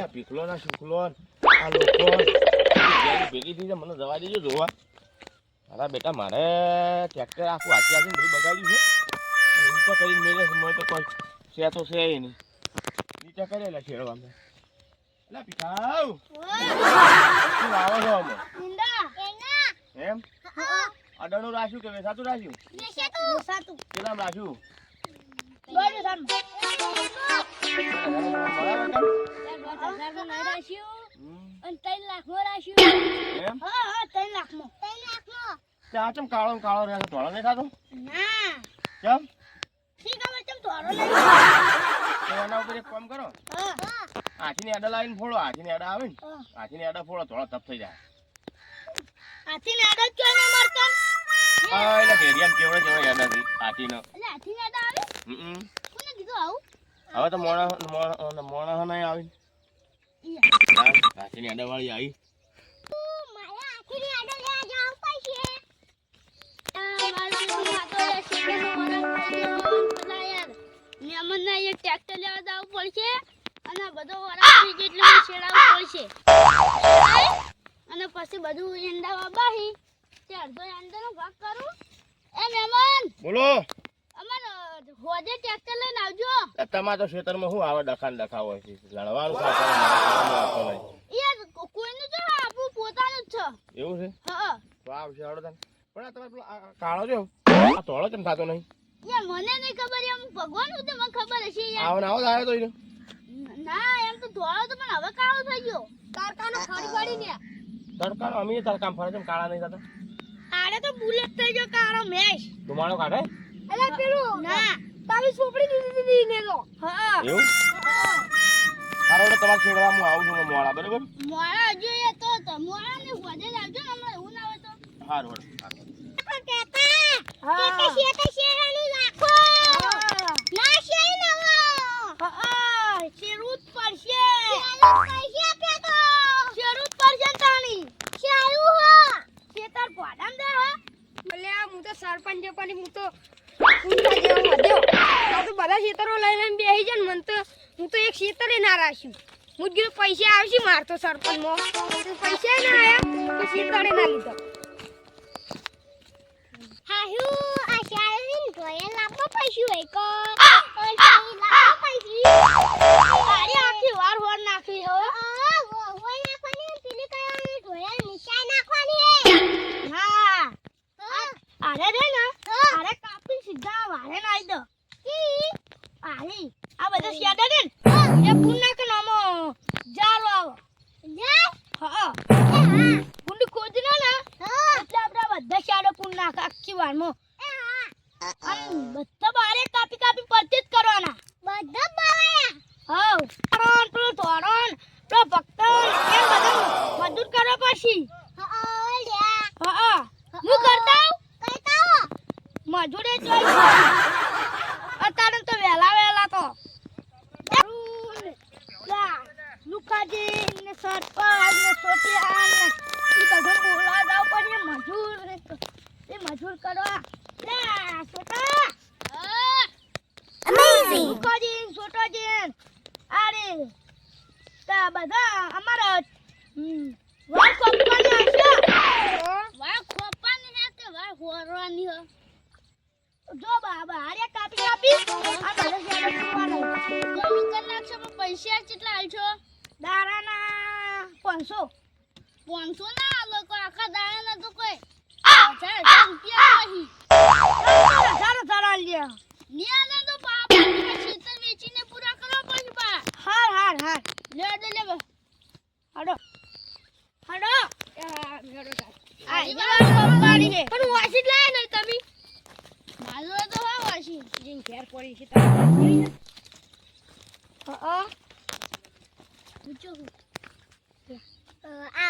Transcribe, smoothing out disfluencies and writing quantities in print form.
અલ્યા પીખલો ના શુકલો આ લોકો ભેગી થઈ મને જવા દેજો જોવા. મારા બેટા મારે ટ્રેક્ટર આખું હાથી હાથીને બધું બગાડ્યું છે. ઊંચા કરીને મેળે છે મને તો કોઈ છે તો છે નહીં. નીચા કરેલા છેડવા મેં. અલ્યા પીખાવ શું આવો છો અમે એમ અડાણું રાખ્યું કે વેસાતું રાખ્યું? કેટલામ રાખ્યું? ચમ કાળો કાળો રહે ધોળો નહીં ખાતો? કેમ એના ઉપર એક કામ કરો, હાથીની આડા લાવીને ફોડો. હાથીની આડા આવે ને હાથીની આડા ફોડો ધોળો તપ થઈ જાય. હાથીને આડા ક્યાં ના મારતા? એટલે ઘેરિયામ કેવડે કેવડે યાદ નથી હાથીનો. એટલે હાથીને આડા આવે? કોને કીધું આવું? હવે તો મોણા નહીં આવી. હાથીની આડા વાળી આવી. મારા હાથીની આડા લેવા જાવ પડશે. મેમનના એક ટ્રેક્ટર લેવા જવું પડશે અને બધો વરાળ જેટલું છેડાવવું પડશે અને પછી બધું એંડાવા બાહી તે અડધો એંડાનો ભાગ કરું. એ મેમન બોલો. અમાર હોજે ટ્રેક્ટર લઈને આવજો. તમારા તો ખેતરમાં શું આવે ડખા હોય છે લડવાનું યાર કોઈનું જો આપણું પોતાનું જ છે. એવું છે? હા તો આવશે હળો તને. પણ આ તમારે કાળો જો આ ધોળો કેમ થતો નહીં? યાર મને નહીં ખબર, એમ ભગવાન હું મને ખબર હશે યાર. આવો ને આવો આવ્યો તો એને. ના એમ તો ધોળો તો પણ હવે કાળો થઈ ગયો. તડકાનો ખાડી પાડી ને તડકાનો અમે તડકામ ફરે છે કાળા નહીં થતા. આડે તો બુલેટ થઈ ગયો કાળો મેશ. ધુમાડો કાઢે? અલા પેલું ના તારી છોકરી દીદી ને લો. હા એવું? હારો તો તમારા છેડવા હું આવું છું મોળા બરાબર? મોળા જોઈએ તો મોળા ને હોજે આવજો ને હમણાં એવું ના હોય તો. હારું સરપંચ પણ હું તો બધા ખેતરો લઈને બેસી જાય ને મને તો હું તો એક ખેતરે ના રાખ્યું. હું કીધું પૈસા આવશે મારતો સરપંચ માં પૈસા ના આવ્યા તો ખેતરે ના લીધો. આખી વાર હોર નાખી હવે અરે રે ને અરે કાપી સીધા વારે નાઈ દો. આલી આ બધા શેડા ને એ પુના કે નામો જારો આવો હા પુંડી ખોદના ને એટલે આપડા બધા શેડા પુના આખી વારમાં બધા બારે કાપી કાપી પરચેજ કરવાના બધા બારે. હા તોરણ પેલો તોરણ પેલો ભક્તન એમ બધા મજૂર કરવા પછી હા હું કરતા મજૂરે જોઈ અત્યારે તો વેલા તો લુખાજી ને સરપંચ ને સોટિયા ને એ બધા બોલા જાવ પણ એ મજૂર કરવા લે સોટા અમેઝિંગ લુખાજી સોટાજી અરે તા બધા અમારા વાર ખોપવાની હશે. વાર ખોપવાની હે કે વાર હોરવાની હે? જો બાબા આરે કાપી આ બધા શેડા પૂરવાના જમી કર નાખશો પણ પૈસા કેટલા આલશો? દારાના 500 ના આલો કોઈ આખા દારાના તો કોઈ 1000 રૂપિયા નહીં 1000 આલ્યા નિયાના તો બાપા ખેતર વેચીને પૂરા કરવા પડશે બા. હાર લે હડો પાણી હે પણ વાસી લાય ને તમે માલો તો હા વાસી જીન ઘેર પડી છે તારી પૂછો આ